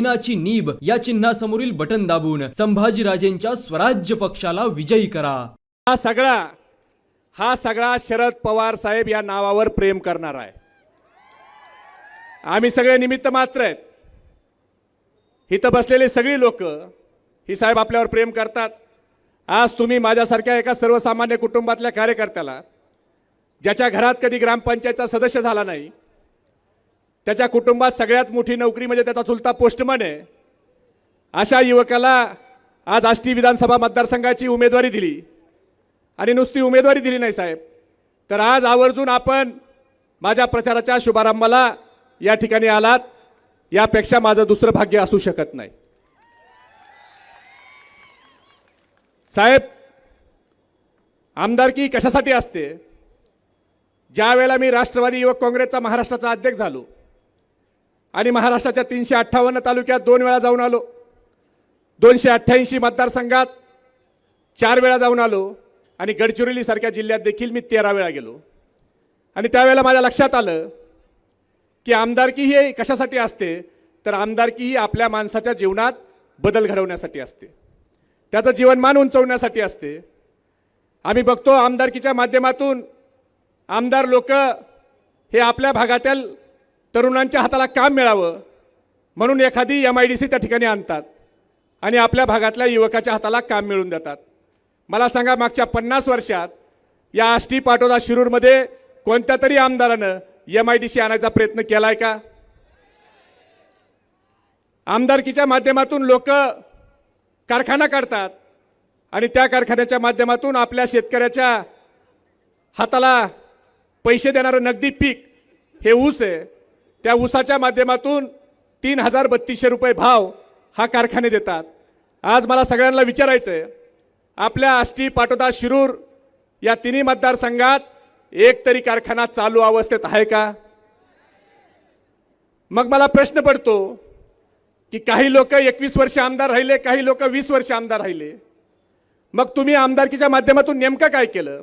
मीनाची nib या चिन्हासमोरील button दाबून संभाजीराजेंच्या स्वराज्य पक्षाला विजयी करा। हा सगळा शरद पवार साहेब या नावावर प्रेम करणार आहे। आम्ही सगळे निमित्त मात्र आहेत। इथं बसलेले सगळी लोक ही साहेब आपल्यावर प्रेम करतात। आज तुम्ही माझ्यासारख्या एका सर्वसामान्य कुटुंबातल्या कार्यकर्त्याला, ज्याच्या घरात कधी ग्रामपंचायतचा सदस्य झाला नाही, त्याच्या कुटुंबात सगळ्यात मोठी नोकरी म्हणजे त्याचा चुलता पोस्टमन आहे, अशा युवकाला आज आष्टी विधानसभा मतदारसंघाची उमेदवारी दिली। आणि नुसती उमेदवारी दिली नाही साहेब, तर आज आवर्जून आपण माझ्या प्रचाराच्या शुभारंभाला या ठिकाणी आलात, यापेक्षा माझं दुसरं भाग्य असू शकत नाही। साहेब, आमदारकी कशासाठी असते? ज्या वेळेला मी राष्ट्रवादी युवक काँग्रेसचा महाराष्ट्राचा अध्यक्ष झालो आणि महाराष्ट्राच्या 358 तालुक्यात 2 वेळा जाऊन आलो, 288 मतदारसंघात 4 वेळा जाऊन आलो आणि गडचिरोली सारख्या जिल्ह्यात देखील मी 13 वेळा गेलो। आणि त्यावेळेला माझ्या लक्षात आलं की आमदारकी ही कशासाठी असते, तर आमदारकी ही आपल्या माणसाच्या जीवनात बदल घडवण्यासाठी असते, त्याचं जीवनमान उंचवण्यासाठी असते। आम्ही बघतो आमदारकीच्या माध्यमातून आमदार लोक हे आपल्या भागातील तरुणांच्या हाताला काम मिळावं म्हणून एखादी MIDC त्या ठिकाणी आणतात आणि आपल्या भागातल्या युवकाच्या हाताला काम मिळवून देतात। मला सांगा, मागच्या 50 वर्षात या आष्टी पाटोदा शिरूरमध्ये कोणत्या तरी आमदारानं MIDC आणायचा प्रयत्न केलाय का? आमदारकीच्या माध्यमातून लोक कारखाना काढतात आणि त्या कारखान्याच्या माध्यमातून आपल्या शेतकऱ्याच्या हाताला पैसे देणारं नगदी पीक हे ऊस आहे, त्या ऊसाच्या माध्यमातून 3032 रुपये भाव हा कारखाने देतात। आज मला सगळ्यांना विचारायचं आहे, आपल्या आष्टी पाटोदा शिरूर या तिन्ही मतदारसंघात एक तरी कारखाना चालू अवस्थेत आहे का? मग मला प्रश्न पडतो की काही लोक 21 वर्ष आमदार राहिले, काही लोक 20 वर्ष आमदार राहिले, मग तुम्ही आमदारकीच्या माध्यमातून नेमकं काय केलं?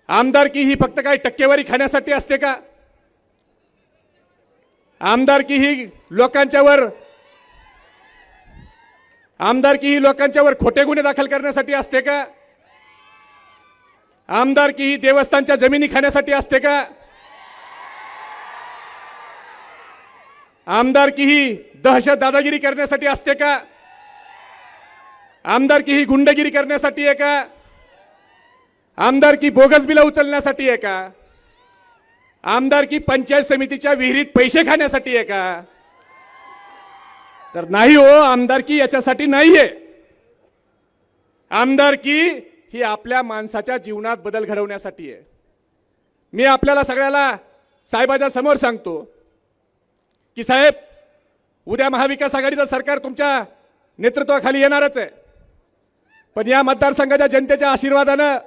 आमदारकी ही फक्त काही टक्केवारी खाण्यासाठी असते का? आमदारकी ही लोकांच्यावर खोटे गुन्हे दाखल करण्यासाठी असते का? आमदारकी ही देवस्थानच्या जमिनी खाण्यासाठी असते का? आमदारकी ही दहशत दादागिरी करण्यासाठी असते का? आमदारकी ही गुंडगिरी करण्यासाठी आहे का? आमदारकी बोगस बिलं उचलण्यासाठी आहे का? आमदारकी पंचायत समितीच्या विहिरीत पैसे खाण्यासाठी आहे का? तर नाही हो, आमदारकी याच्यासाठी नाहीये। आमदारकी ही आपल्या माणसाच्या जीवनात बदल घडवण्यासाठी आहे। मी आपल्याला सगळ्याला साहेबांच्या समोर सांगतो की साहेब, उद्या महाविकास आघाडीचं सरकार तुमच्या नेतृत्वाखाली येणारच आहे, पण या मतदारसंघाच्या जनतेच्या आशीर्वादानं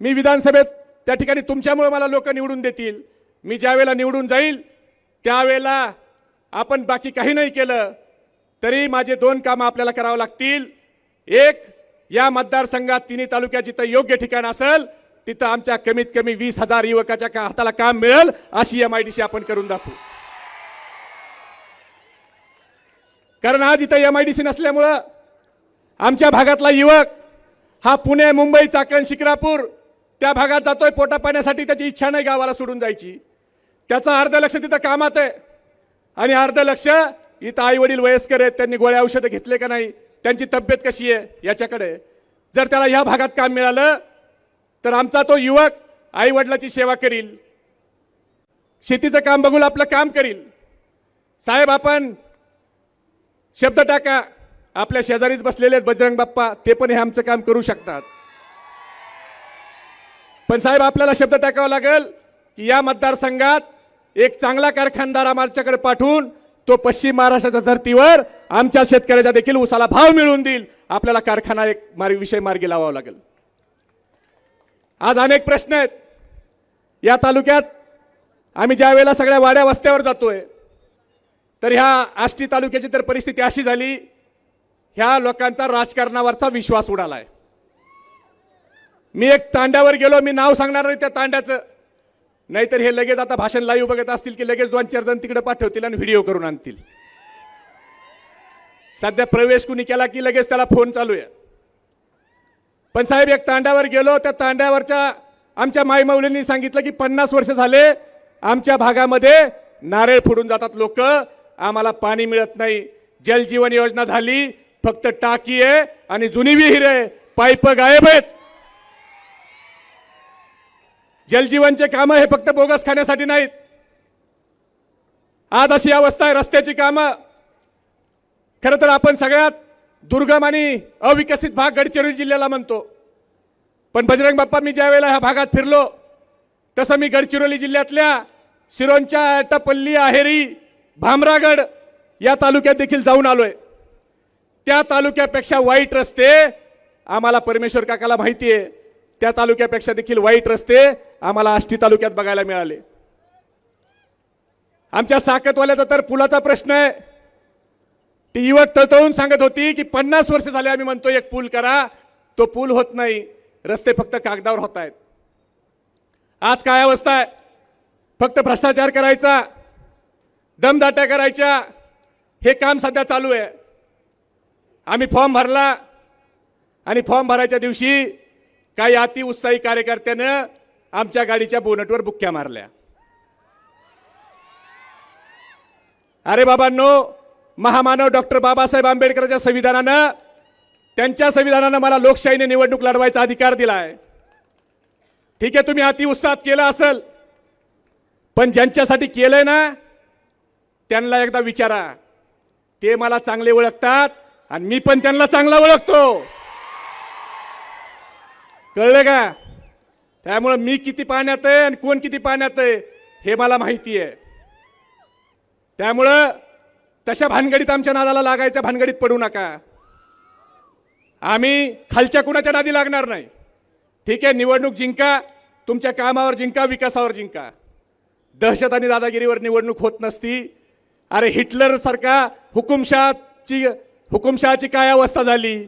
मी विधानसभेत त्या ठिकाणी तुमच्यामुळे मला लोक निवडून देतील। मी ज्या वेळेला निवडून जाईल त्यावेळेला आपण बाकी काही नाही केलं तरी माझे 2 कामं आपल्याला करावं लागतील। एक, या मतदारसंघात तिन्ही तालुक्यात जिथं योग्य ठिकाण असेल तिथं आमच्या कमीत कमी 20,000 युवकाच्या हाताला काम मिळेल अशी MIDC आपण करून दाखवू। कारण आज इथं MIDC नसल्यामुळं आमच्या भागातला युवक हा पुणे, मुंबई, चाकण, शिक्रापूर त्या भागात जातोय पोटा पाण्यासाठी, त्याची इच्छा नाही गावाला सोडून जायची। त्याचं अर्ध लक्ष तिथं कामात आहे आणि अर्ध लक्ष इथं आई वडील वयस्कर आहेत, त्यांनी गोळ्या औषधं घेतले का नाही, त्यांची तब्येत कशी आहे याच्याकडे। जर त्याला ह्या भागात काम मिळालं तर आमचा तो युवक आई वडिलाची सेवा करील, शेतीचं काम बघून आपलं काम करील। साहेब, आपण शब्द टाका, आपल्या शेजारीच बसलेले आहेत बजरंग बाप्पा, ते पण हे आमचं काम करू शकतात। पण साहेब, आपल्याला शब्द टाकावा लागेल की या मतदारसंघात एक चांगला कारखानदार आमच्याकडे पाठवून तो पश्चिम महाराष्ट्राच्या धर्तीवर आमच्या शेतकऱ्याच्या देखील ऊसाला भाव मिळवून देईल। आपल्याला कारखाना एक विषय मार्गी लावावा लागेल। आज अनेक प्रश्न आहेत या तालुक्यात। आम्ही ज्या वेळेला सगळ्या वाड्या वस्त्यावर जातोय तर ह्या आष्टी तालुक्याची तर परिस्थिती अशी झाली, ह्या लोकांचा राजकारणावरचा विश्वास उडालाय। मी एक तांड्यावर गेलो, मी नाव सांगणार नाही त्या तांड्याचं, नाहीतर हे लगेच आता भाषण लाईव्ह बघत असतील की लगेच 2-4 जण तिकडे पाठवतील आणि व्हिडिओ करून आणतील। सध्या प्रवेश कुणी केला की लगेच त्याला फोन चालू आहे. पण साहेब एक तांड्यावर गेलो, त्या तांड्यावरच्या आमच्या माईमाऊलींनी सांगितलं की 50 वर्ष झाले आमच्या भागामध्ये नारळ फोडून जातात लोक, आम्हाला पाणी मिळत नाही. जलजीवन योजना झाली, फक्त टाकी आहे आणि जुनी विहीर आहे, पाईप गायब आहेत. जलजीवनचे कामं हे फक्त बोगस खाण्यासाठी नाहीत. आज अशी अवस्था आहे रस्त्याची कामं. खरं तर आपण सगळ्यात दुर्गम आणि अविकसित भाग गडचिरोली जिल्ह्याला म्हणतो, पण बजरंग बाप्पा मी ज्या वेळेला ह्या भागात फिरलो तसं मी गडचिरोली जिल्ह्यातल्या सिरोंचा, अट्टापल्ली, आहेरी, भामरागड या तालुक्यात देखील जाऊन आलोय. त्या तालुक्यापेक्षा वाईट रस्ते आम्हाला परमेश्वर काकाला माहिती आहे. त्या तालुक्यापेक्षा देखील वाईट रस्ते आम्हाला आष्टी तालुक्यात बघायला मिळाले. आमच्या साकतवाल्याचा तर पुलाचा प्रश्न आहे. ती युवक तळतळून सांगत होती की 50 वर्ष झाले आम्ही म्हणतो एक पूल करा, तो पूल होत नाही, रस्ते फक्त कागदावर होत आहेत. आज काय अवस्था आहे? फक्त भ्रष्टाचार करायचा, दमदाट्या करायच्या, हे काम सध्या चालू आहे. आम्ही फॉर्म भरला आणि फॉर्म भरायच्या दिवशी काही अतिउत्साही कार्यकर्त्यानं आमच्या गाडीच्या बोनटवर बुक्क्या मारल्या. अरे बाबांनो, महामानव डॉक्टर बाबासाहेब आंबेडकरच्या संविधानानं, त्यांच्या संविधानानं मला लोकशाहीने निवडणूक लढवायचा अधिकार दिलाय. ठीक आहे, तुम्ही अतिउत्साहात केलं असेल, पण ज्यांच्यासाठी केलंय ना त्यांना एकदा विचारा. ते मला चांगले ओळखतात आणि मी पण त्यांना चांगला ओळखतो. कळलं का? त्यामुळे मी किती पाण्यात आहे आणि कोण किती पाण्यात आहे हे मला माहिती आहे. त्यामुळं तशा भानगडीत आमच्या नादाला लागायच्या भानगडीत पडू नका. आम्ही खालच्या कुणाच्या नादी लागणार नाही. ठीक आहे, निवडणूक जिंका, तुमच्या कामावर जिंका, विकासावर जिंका. दहशत आणि दादागिरीवर निवडणूक होत नसती. अरे हिटलर सारखा हुकुमशहाची काय अवस्था झाली.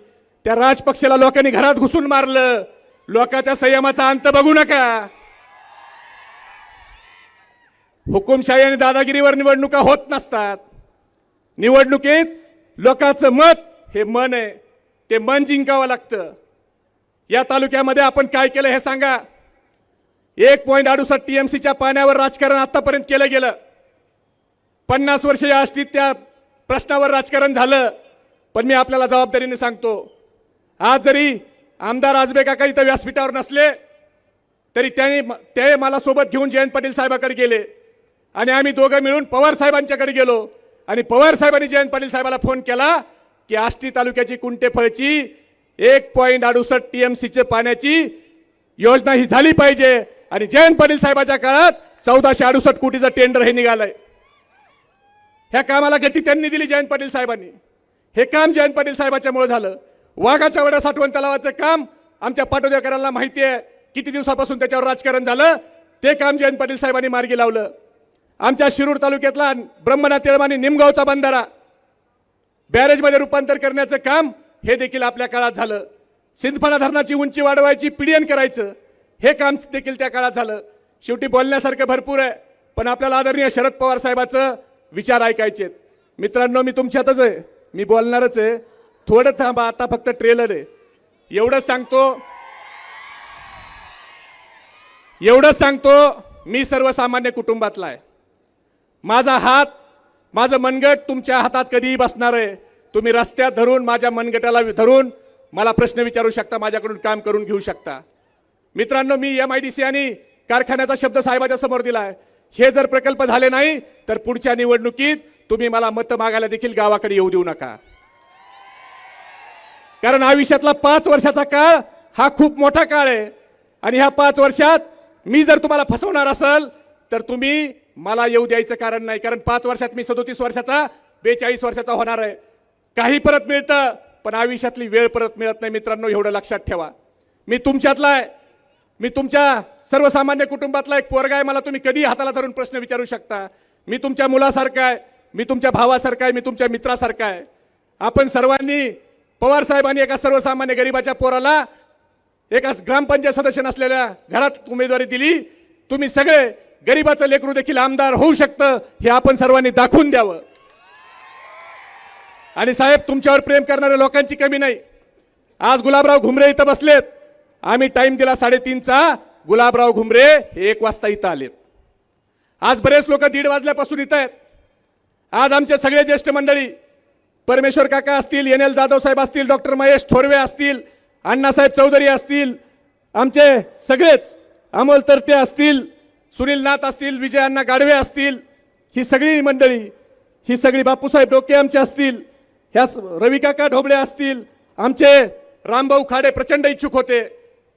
त्या राजपक्षाला लोकांनी घरात घुसून मारलं. लोकांच्या संयमाचा अंत बघू नका. हुकुमशाही आणि दादागिरीवर निवडणुका होत नसतात. निवडणुकीत लोकांचं मत हे मन आहे, ते मन जिंकावं लागतं. या तालुक्यामध्ये आपण काय केलं हे सांगा. 1.68 TMCच्या पाण्यावर राजकारण आतापर्यंत केलं गेलं. 50 वर्ष या आष्टीत त्या प्रश्नावर राजकारण झालं. पण मी आपल्याला जबाबदारीने सांगतो, आज जरी आमदार आजबे काका इथं व्यासपीठावर नसले तरी ते मला सोबत घेऊन जयंत पाटील साहेबांकडे गेले आणि आम्ही दोघं मिळून पवार साहेबांच्याकडे गेलो आणि पवार साहेबांनी जयंत पाटील साहेबाला फोन केला की आष्टी तालुक्याची कुंटेफळची 1.68 TMCच्या पाण्याची योजना ही झाली पाहिजे. आणि जयंत पाटील साहेबांच्या काळात 1468 कोटीचं टेंडर हे निघालंय. ह्या कामाला गती त्यांनी दिली जयंत पाटील साहेबांनी. हे काम जयंत पाटील साहेबांच्यामुळे झालं. वाघाच्या वड्या साठवण तलावाचं काम आमच्या पाटोदेकरांना माहिती आहे, किती दिवसापासून त्याच्यावर राजकारण झालं. ते काम जयंत पाटील साहेबांनी मार्गी लावलं. आमच्या शिरूर तालुक्यातला ब्रह्मनाथ तेळमानी निमगावचा बंधारा बॅरेजमध्ये रूपांतर करण्याचं काम हे देखील आपल्या काळात झालं. सिंदफणा धरणाची उंची वाढवायची, PDN करायचं, हे काम देखील त्या काळात झालं. शेवटी बोलण्यासारखं भरपूर आहे, पण आपल्याला आदरणीय शरद पवार साहेबांचं विचार ऐकायचे. मित्रांनो, मी तुमच्यातच आहे, मी बोलणारच आहे. थोडं थांबा, आता फक्त ट्रेलर आहे. एवढंच सांगतो, मी सर्वसामान्य कुटुंबातला आहे. माझा हात, माझं मनगट तुमच्या हातात कधीही बसणार आहे. तुम्ही रस्त्यात धरून, माझ्या मनगटाला धरून मला प्रश्न विचारू शकता, माझ्याकडून काम करून घेऊ शकता. मित्रांनो, मी MIDC आणि कारखान्याचा शब्द साहेबांच्या समोर दिलाय. हे जर प्रकल्प झाले नाही तर पुढच्या निवडणुकीत तुम्ही मला मत मागायला देखील गावाकडे येऊ देऊ नका. कारण आयुष्यातला 5 वर्षाचा काळ हा खूप मोठा काळ आहे आणि ह्या 5 वर्षात मी जर तुम्हाला फसवणार असेल तर तुम्ही मला येऊ द्यायचं कारण नाही. कारण 5 वर्षात मी 37 वर्षाचा 42 वर्षाचा होणार आहे. काही परत मिळतं, पण आयुष्यातली वेळ परत मिळत नाही. मित्रांनो, एवढं लक्षात ठेवा. मी तुमच्यातला आहे, मी तुमच्या सर्वसामान्य कुटुंबातला एक पोरगा आहे. मला तुम्ही कधी हाताला धरून प्रश्न विचारू शकता. मी तुमच्या मुलासारखा आहे, मी तुमच्या भावासारखा आहे, मी तुमच्या मित्रासारखा आहे. आपण सर्वांनी, पवार साहेबांनी एका सर्वसामान्य गरिबाच्या पोराला एका ग्रामपंचायत सदस्य नसलेल्या घरात उमेदवारी दिली. तुम्ही सगळे गरिबाचं लेकरू देखील आमदार होऊ शकतं, हे आपण सर्वांनी दाखवून द्यावं. आणि साहेब तुमच्यावर प्रेम करणाऱ्या लोकांची कमी नाही. आज गुलाबराव घुमरे इथं बसलेत. आम्ही टाइम दिला 3:30चा. गुलाबराव घुमरे हे 1 वाजता इथं आलेत. आज बरेच लोक 1:30 वाजल्यापासून इथं आहेत. आज आमचे सगळे ज्येष्ठ मंडळी परमेश्वर काका असतील, NL जाधव साहेब असतील, डॉक्टर महेश थोरवे असतील, अण्णासाहेब चौधरी असतील, आमचे सगळेच अमोल तरटे असतील, सुनील नाथ असतील, विजय अण्णा गाडवे असतील, ही सगळी मंडळी, ही सगळी बापूसाहेब डोके आमचे असतील, ह्या रवी काका ढोबळे असतील, आमचे रामभाऊ खाडे प्रचंड इच्छुक होते.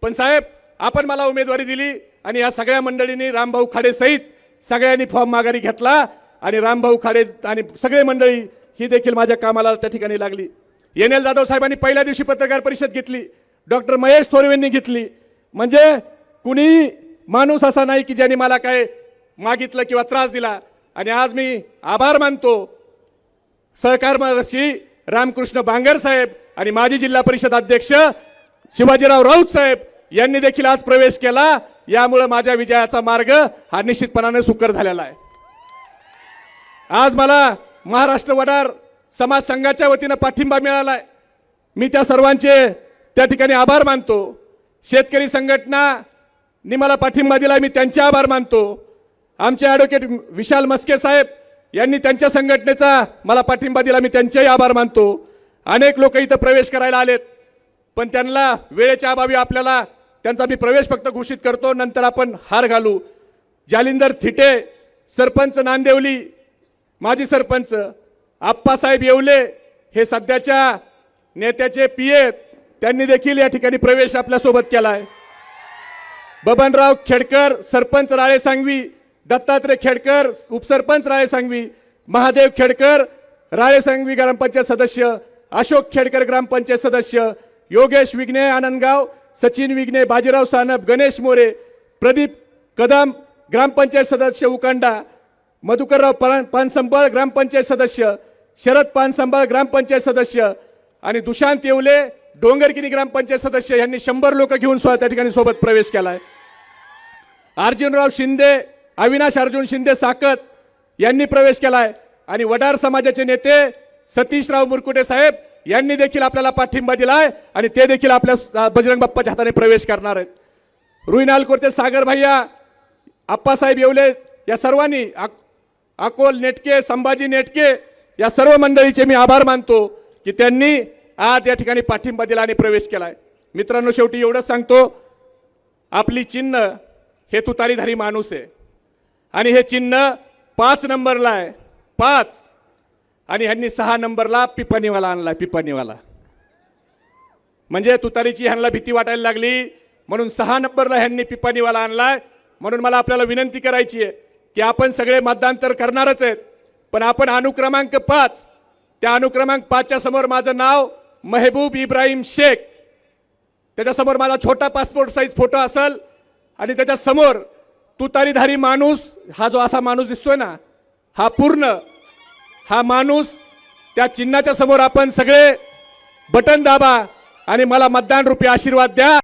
पण साहेब आपण मला उमेदवारी दिली आणि या सगळ्या मंडळींनी रामभाऊ खाडे सहित सगळ्यांनी फॉर्म माघारी घेतला आणि रामभाऊ खाडे आणि सगळे मंडळी ही देखील माझ्या कामाला त्या ठिकाणी लागली. NL जाधव साहेबांनी पहिल्या दिवशी पत्रकार परिषद घेतली, डॉक्टर महेश थोरवेंनी घेतली. म्हणजे कुणी माणूस असा नाही की ज्यांनी मला काय मागितलं किंवा त्रास दिला. आणि आज मी आभार मानतो सहकार मार्गदर्शी रामकृष्ण बांगर साहेब आणि माजी जिल्हा परिषद अध्यक्ष शिवाजीराव राऊत साहेब यांनी देखील आज प्रवेश केला. यामुळे माझ्या विजयाचा मार्ग हा निश्चितपणाने सुकर झालेला आहे. आज मला महाराष्ट्र वडार समाज संघाच्या वतीनं पाठिंबा मिळालाय. मी त्या सर्वांचे त्या ठिकाणी आभार मानतो. शेतकरी संघटनांनी मला पाठिंबा दिला, मी त्यांचे आभार मानतो. आमचे ॲडव्होकेट विशाल मस्के साहेब यांनी त्यांच्या संघटनेचा मला पाठिंबा दिला, मी त्यांचेही आभार मानतो. अनेक लोक इथं प्रवेश करायला आलेत, पण त्यांना वेळेच्या अभावी आपल्याला त्यांचा मी प्रवेश फक्त घोषित करतो, नंतर आपण हार घालू. जालिंदर थिटे सरपंच नांदेवली, माजी सरपंच आप्पासाहेब येवले हे सध्याच्या नेत्याचे PA, त्यांनी देखील या ठिकाणी प्रवेश आपल्यासोबत केलाय. बबनराव खेडकर सरपंच राळे सांगवी, दत्तात्रय खेडकर उपसरपंच राळे सांगवी, महादेव खेडकर राळे सांगवी ग्रामपंचायत सदस्य, अशोक खेडकर ग्रामपंचायत सदस्य, योगेश विघ्ने आनंदगाव, सचिन विघ्ने, बाजीराव सानप, गणेश मोरे, प्रदीप कदम ग्रामपंचायत सदस्य उकांडा, मधुकरराव पानसंबळ ग्रामपंचायत सदस्य, शरद पानसंबळ ग्रामपंचायत सदस्य आणि दुशांत येवले डोंगरकिनी ग्रामपंचायत सदस्य यांनी 100 लोक घेऊन त्या ठिकाणी सोबत प्रवेश केलाय. अर्जुनराव शिंदे, अविनाश अर्जुन शिंदे साकत यांनी प्रवेश केलाय आणि वडार समाजाचे नेते सतीशराव मुरकुटे साहेब यांनी देखील आपल्याला पाठिंबा दिलाय आणि ते देखील आपल्या बजरंग बाप्पाच्या हाताने प्रवेश करणार आहेत. रुईनाल कोरते, सागर भैया, आप्पासाहेब येवले या सर्वांनी, अकोल नेटके, संभाजी नेटके या सर्व मंडळीचे मी आभार मानतो की त्यांनी आज या ठिकाणी पाठिंबा दिला आणि प्रवेश केलाय. मित्रांनो, शेवटी एवढंच सांगतो, आपली चिन्ह हे तुतारीधारी माणूस आहे आणि हे चिन्ह 5 नंबरला आहे, 5, आणि ह्यांनी 6 नंबरला पिपाणीवाला आणलाय. पिपाणीवाला म्हणजे तुतारीची ह्यांना भीती वाटायला लागली म्हणून 6 नंबरला ह्यांनी पिपाणीवाला आणलाय. म्हणून मला आपल्याला विनंती करायची आहे की आपण सगळे मतदान तर करणारच आहेत, पण आपण अनुक्रमांक 5, त्या अनुक्रमांक 5च्या समोर माझं नाव महबूब इब्राहिम शेख, त्याच्यासमोर माझा छोटा पासपोर्ट साईज फोटो असेल आणि त्याच्या समोर तुतारीधारी माणूस, हा जो असा माणूस दिसतोय ना, हा पूर्ण हा माणूस, त्या चिन्हाच्या समोर आपण सगळे बटन दाबा आणि मला मतदान रूपी आशीर्वाद द्या.